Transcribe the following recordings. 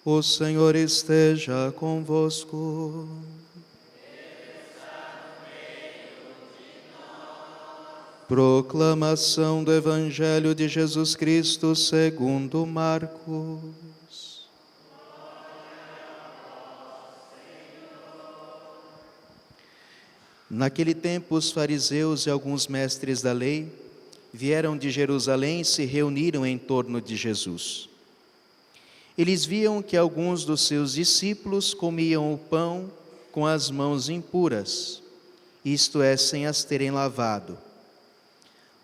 O Senhor esteja convosco. Proclamação do Evangelho de Jesus Cristo segundo Marcos. Naquele tempo, os fariseus e alguns mestres da lei vieram de Jerusalém e se reuniram em torno de Jesus. Eles viam que alguns dos seus discípulos comiam o pão com as mãos impuras, isto é, sem as terem lavado.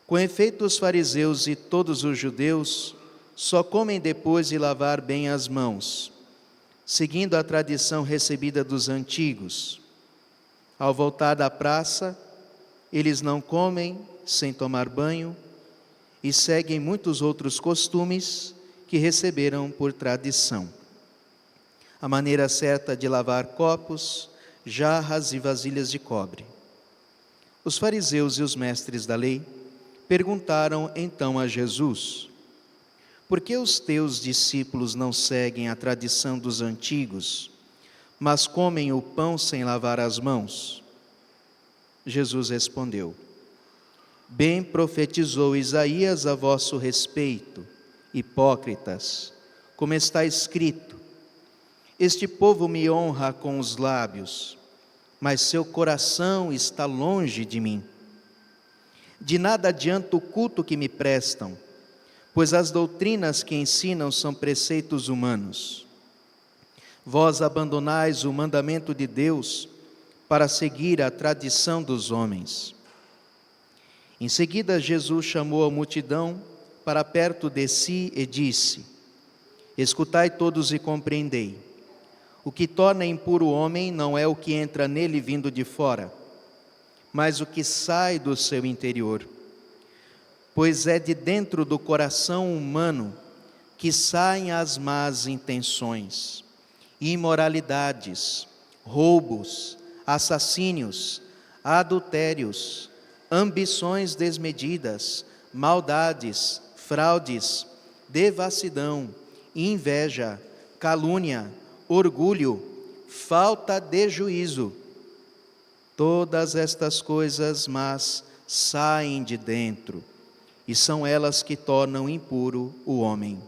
Com efeito, os fariseus e todos os judeus só comem depois de lavar bem as mãos, seguindo a tradição recebida dos antigos. Ao voltar da praça, eles não comem sem tomar banho e seguem muitos outros costumes que receberam por tradição. A maneira certa de lavar copos, jarras e vasilhas de cobre. Os fariseus e os mestres da lei perguntaram então a Jesus: por que os teus discípulos não seguem a tradição dos antigos, mas comem o pão sem lavar as mãos? Jesus respondeu: bem profetizou Isaías a vosso respeito, hipócritas, como está escrito: este povo me honra com os lábios, mas seu coração está longe de mim. De nada adianta o culto que me prestam, pois as doutrinas que ensinam são preceitos humanos. Vós abandonais o mandamento de Deus para seguir a tradição dos homens. Em seguida, Jesus chamou a multidão para perto de si e disse: escutai todos e compreendei. O que torna impuro o homem não é o que entra nele vindo de fora, mas o que sai do seu interior. Pois é de dentro do coração humano que saem as más intenções, imoralidades, roubos, assassínios, adultérios, ambições desmedidas, maldades, fraudes, devassidão, inveja, calúnia, orgulho, falta de juízo. Todas estas coisas más saem de dentro, e são elas que tornam impuro o homem.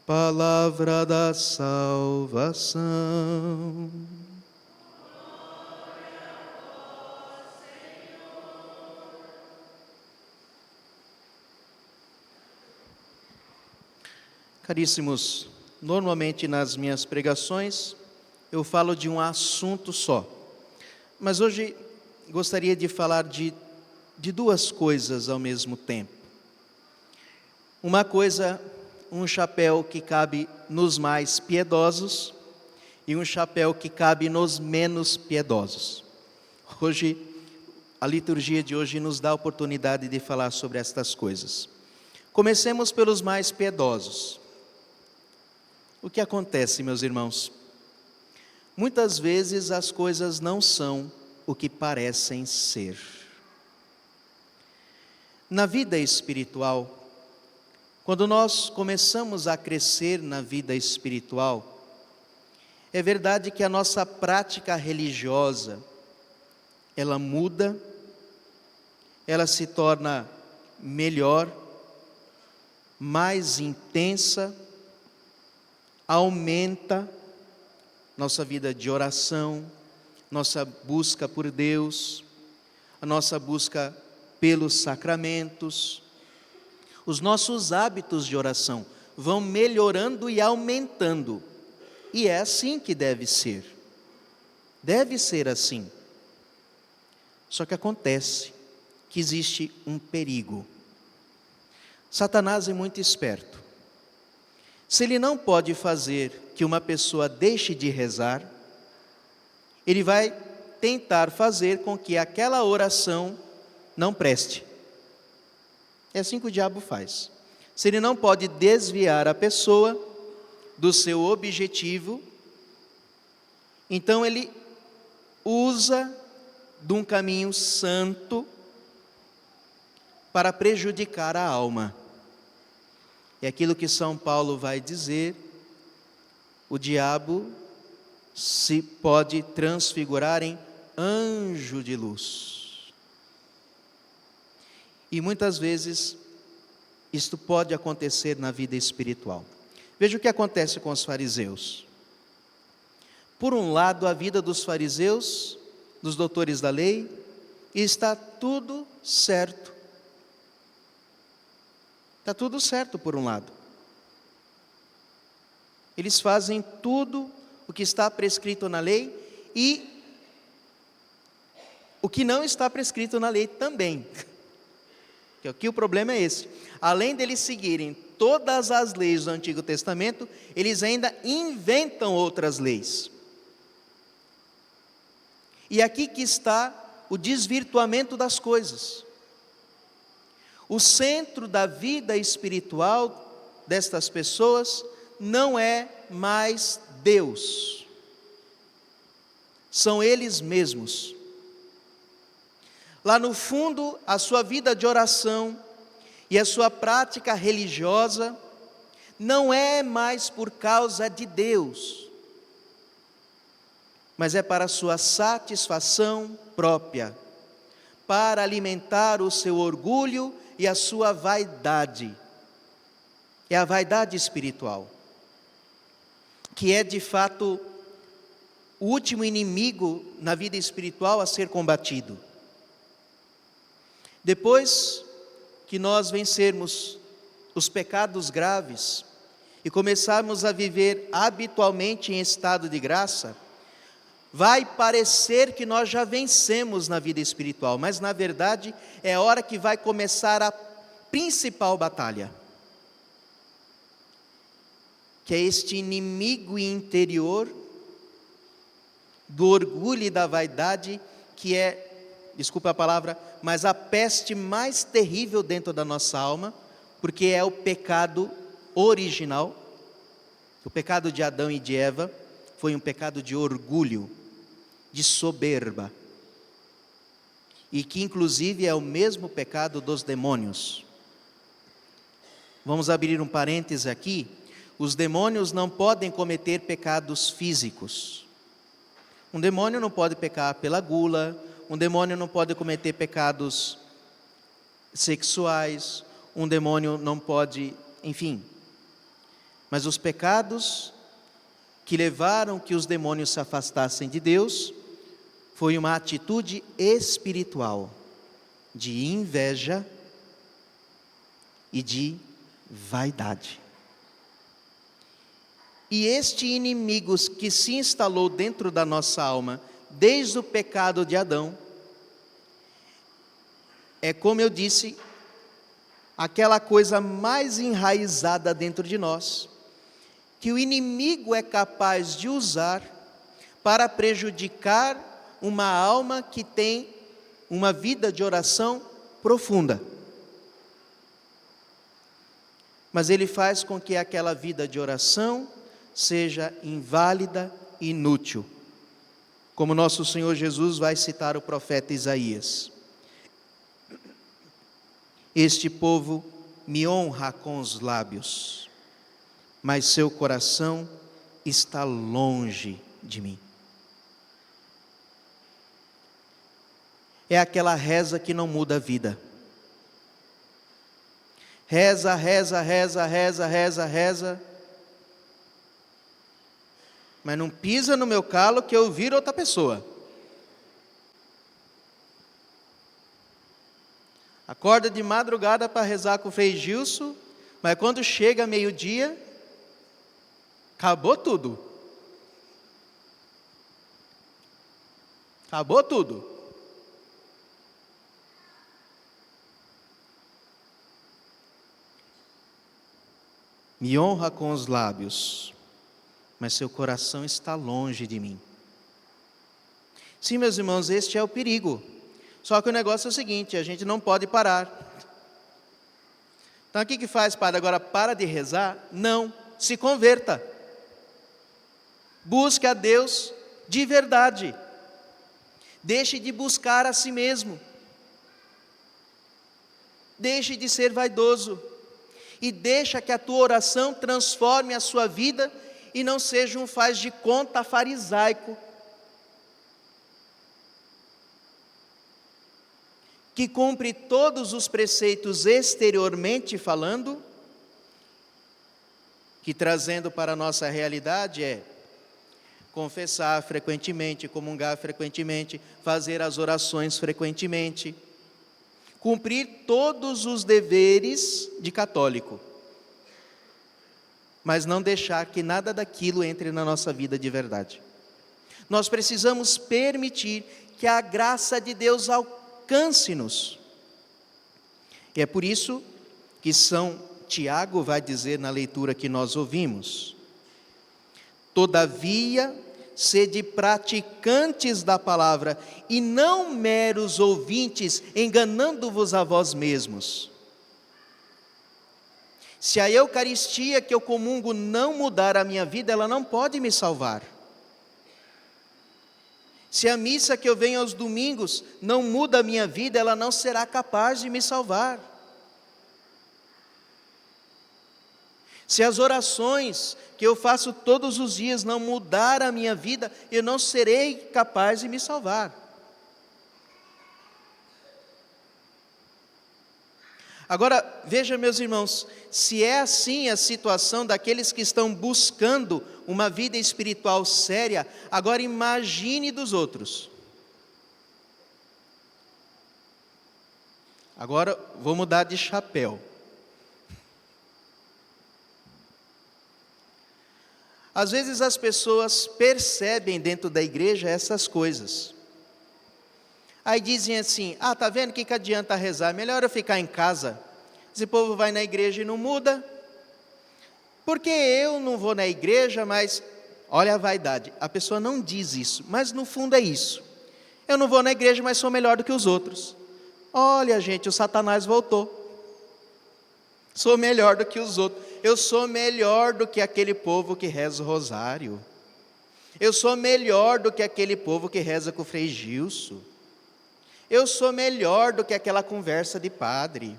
Palavra da salvação. Caríssimos, normalmente nas minhas pregações eu falo de um assunto só, mas hoje gostaria de falar de duas coisas ao mesmo tempo. Uma coisa, um chapéu que cabe nos mais piedosos e um chapéu que cabe nos menos piedosos. Hoje, a liturgia de hoje nos dá a oportunidade de falar sobre estas coisas. Comecemos pelos mais piedosos. O que acontece, meus irmãos? Muitas vezes as coisas não são o que parecem ser. Na vida espiritual, quando nós começamos a crescer na vida espiritual, é verdade que a nossa prática religiosa, ela muda, ela se torna melhor, mais intensa, aumenta nossa vida de oração, nossa busca por Deus, a nossa busca pelos sacramentos. Os nossos hábitos de oração vão melhorando e aumentando. E é assim que deve ser. Deve ser assim. Só que acontece que existe um perigo. Satanás é muito esperto. Se ele não pode fazer que uma pessoa deixe de rezar, ele vai tentar fazer com que aquela oração não preste. É assim que o diabo faz. Se ele não pode desviar a pessoa do seu objetivo, então ele usa de um caminho santo para prejudicar a alma. É aquilo que São Paulo vai dizer o diabo se pode transfigurar em anjo de luz. E muitas vezes isto pode acontecer na vida espiritual. Veja o que acontece com os fariseus. Por um lado, a vida dos fariseus, dos doutores da lei, está tudo certo. Está tudo certo por um lado. Eles fazem tudo o que está prescrito na lei e o que não está prescrito na lei também. Que aqui o problema é esse. Além deles seguirem todas as leis do Antigo Testamento, eles ainda inventam outras leis. E aqui que está o desvirtuamento das coisas. O centro da vida espiritual destas pessoas não é mais Deus. São eles mesmos. Lá no fundo, a sua vida de oração e a sua prática religiosa não é mais por causa de Deus, mas é para a sua satisfação própria, para alimentar o seu orgulho e a sua vaidade. É a vaidade espiritual, que é de fato o último inimigo na vida espiritual a ser combatido. Depois que nós vencermos os pecados graves e começarmos a viver habitualmente em estado de graça, vai parecer que nós já vencemos na vida espiritual, mas na verdade é a hora que vai começar a principal batalha, que é este inimigo interior do orgulho e da vaidade, que é, desculpa a palavra, mas a peste mais terrível dentro da nossa alma, porque é o pecado original. O pecado de Adão e de Eva foi um pecado de orgulho, de soberba, e que inclusive é o mesmo pecado dos demônios. Vamos abrir um parêntese aqui. Os demônios não podem cometer pecados físicos. Um demônio não pode pecar pela gula, um demônio não pode cometer pecados sexuais, um demônio não pode, enfim. Mas os pecados que levaram que os demônios se afastassem de Deus foi uma atitude espiritual de inveja e de vaidade. E este inimigo que se instalou dentro da nossa alma desde o pecado de Adão é, como eu disse, aquela coisa mais enraizada dentro de nós, que o inimigo é capaz de usar para prejudicar uma alma que tem uma vida de oração profunda. Mas ele faz com que aquela vida de oração seja inválida e inútil, como nosso Senhor Jesus vai citar o profeta Isaías. Este povo me honra com os lábios, mas seu coração está longe de mim. É aquela reza que não muda a vida. Reza, reza, reza, reza, reza, reza, mas não pisa no meu calo que eu viro outra pessoa. Acorda de madrugada para rezar com o Frei Gilson, mas quando chega meio-dia, acabou tudo. Acabou tudo. Me honra com os lábios, mas seu coração está longe de mim. Sim, meus irmãos, este é o perigo. Só que o negócio é o seguinte, a gente não pode parar. Então o que faz, padre? Agora para de rezar? Não, se converta. Busque a Deus de verdade. Deixe de buscar a si mesmo. Deixe de ser vaidoso. E deixa que a tua oração transforme a sua vida e não seja um faz de conta farisaico, que cumpre todos os preceitos exteriormente falando, que trazendo para a nossa realidade é confessar frequentemente, comungar frequentemente, fazer as orações frequentemente, cumprir todos os deveres de católico, mas não deixar que nada daquilo entre na nossa vida de verdade. Nós precisamos permitir que a graça de Deus alcance-nos. E é por isso que São Tiago vai dizer na leitura que nós ouvimos: todavia, sede praticantes da palavra, e não meros ouvintes, enganando-vos a vós mesmos. Se a Eucaristia que eu comungo não mudar a minha vida, ela não pode me salvar. Se a missa que eu venho aos domingos não muda a minha vida, ela não será capaz de me salvar. Se as orações que eu faço todos os dias não mudar a minha vida, eu não serei capaz de me salvar. Agora, veja, meus irmãos, se é assim a situação daqueles que estão buscando uma vida espiritual séria, agora imagine dos outros. Agora vou mudar de chapéu. Às vezes as pessoas percebem dentro da igreja essas coisas. Aí dizem assim: tá vendo, que adianta rezar? Melhor eu ficar em casa. Esse povo vai na igreja e não muda. Porque eu não vou na igreja, mas olha a vaidade. A pessoa não diz isso, mas no fundo é isso. Eu não vou na igreja, mas sou melhor do que os outros. Olha, gente, o Satanás voltou. Sou melhor do que os outros. Eu sou melhor do que aquele povo que reza o rosário. Eu sou melhor do que aquele povo que reza com o Frei Gilson. Eu sou melhor do que aquela conversa de padre.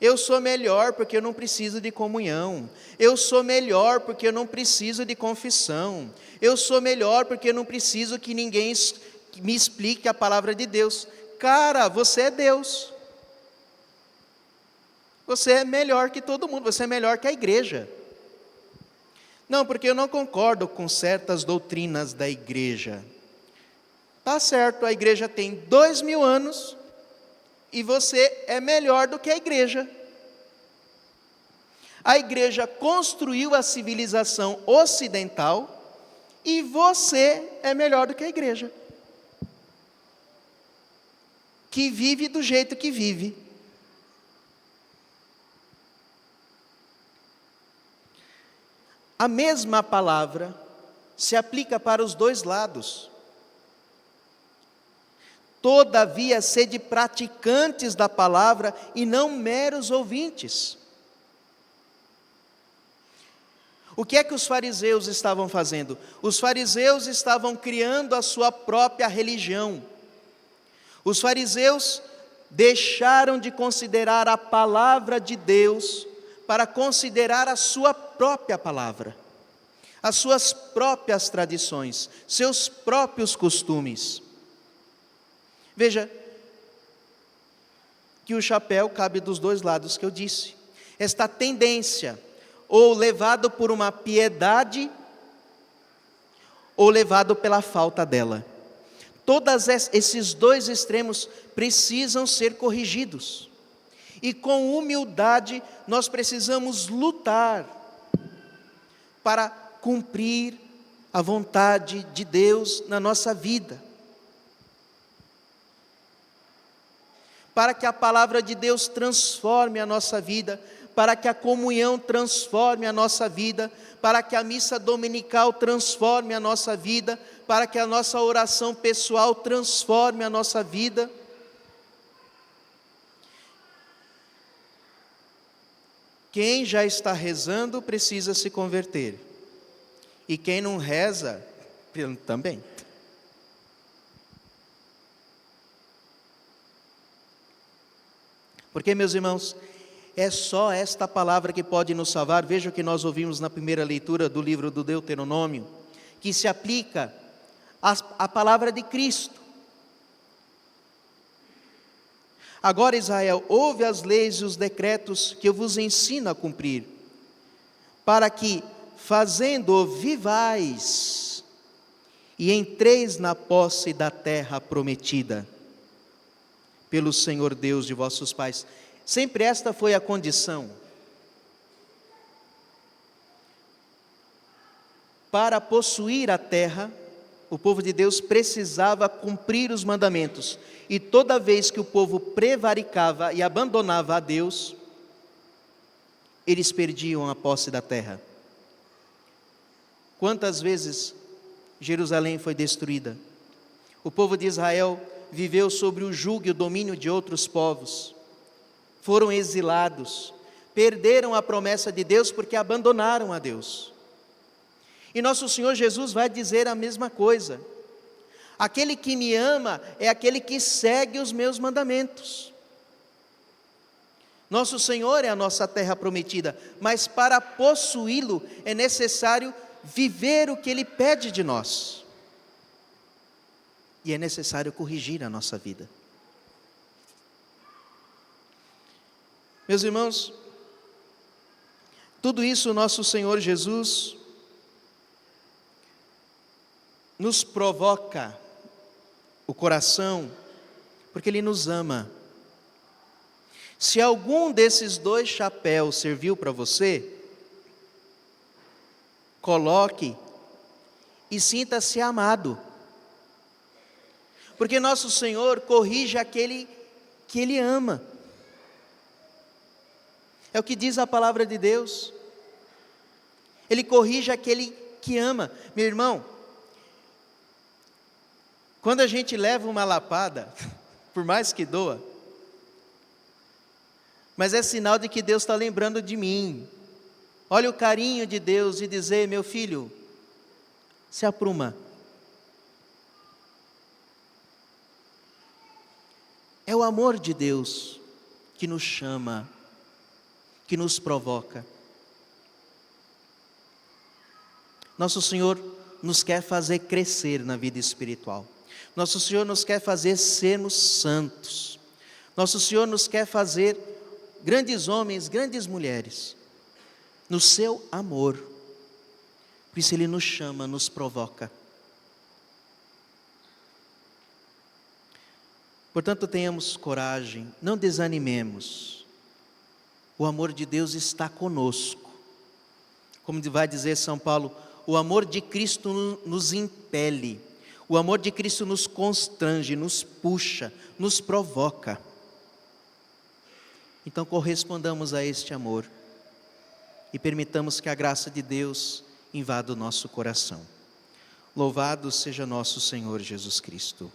Eu sou melhor porque eu não preciso de comunhão. Eu sou melhor porque eu não preciso de confissão. Eu sou melhor porque eu não preciso que ninguém me explique a palavra de Deus. Cara, você é Deus. Você é melhor que todo mundo, você é melhor que a igreja. Não, porque eu não concordo com certas doutrinas da igreja. Tá certo, a igreja tem 2000 anos e você é melhor do que a igreja. A igreja construiu a civilização ocidental e você é melhor do que a igreja, que vive do jeito que vive. A mesma palavra se aplica para os dois lados. Todavia, sede praticantes da palavra e não meros ouvintes. O que é que os fariseus estavam fazendo? Os fariseus estavam criando a sua própria religião. Os fariseus deixaram de considerar a palavra de Deus para considerar a sua própria palavra, as suas próprias tradições, seus próprios costumes. Veja que o chapéu cabe dos dois lados que eu disse. Esta tendência, ou levado por uma piedade, ou levado pela falta dela. Todos esses dois extremos precisam ser corrigidos. E com humildade nós precisamos lutar para cumprir a vontade de Deus na nossa vida. Para que a palavra de Deus transforme a nossa vida, para que a comunhão transforme a nossa vida, para que a missa dominical transforme a nossa vida, para que a nossa oração pessoal transforme a nossa vida. Quem já está rezando precisa se converter. E quem não reza, também. Porque, meus irmãos, É só esta palavra que pode nos salvar. Veja o que nós ouvimos na primeira leitura do livro do Deuteronômio, que se aplica à palavra de Cristo. Agora, Israel, ouve as leis e os decretos que eu vos ensino a cumprir, para que, fazendo-o, vivais e entreis na posse da terra prometida pelo Senhor Deus de vossos pais. Sempre esta foi a condição. Para possuir a terra, o povo de Deus precisava cumprir os mandamentos. E toda vez que o povo prevaricava e abandonava a Deus, eles perdiam a posse da terra. Quantas vezes Jerusalém foi destruída? O povo de Israel viveu sobre o jugo e o domínio de outros povos. Foram exilados, perderam a promessa de Deus porque abandonaram a Deus. E nosso Senhor Jesus vai dizer a mesma coisa. Aquele que me ama é aquele que segue os meus mandamentos. Nosso Senhor é a nossa terra prometida, mas para possuí-lo é necessário viver o que Ele pede de nós. E é necessário corrigir a nossa vida. Meus irmãos, tudo isso nosso Senhor Jesus nos provoca o coração, porque Ele nos ama. Se algum desses 2 chapéus serviu para você, coloque e sinta-se amado. Porque nosso Senhor corrige aquele que Ele ama. É o que diz a palavra de Deus. Ele corrige aquele que ama. Meu irmão, quando a gente leva uma lapada, por mais que doa, mas é sinal de que Deus está lembrando de mim. Olha o carinho de Deus e dizer: meu filho, se apruma. É o amor de Deus que nos chama, que nos provoca. Nosso Senhor nos quer fazer crescer na vida espiritual. Nosso Senhor nos quer fazer sermos santos. Nosso Senhor nos quer fazer grandes homens, grandes mulheres, no seu amor. Por isso Ele nos chama, nos provoca. Portanto, tenhamos coragem, não desanimemos. O amor de Deus está conosco. Como vai dizer São Paulo, o amor de Cristo nos impele. O amor de Cristo nos constrange, nos puxa, nos provoca. Então correspondamos a este amor e permitamos que a graça de Deus invada o nosso coração. Louvado seja nosso Senhor Jesus Cristo.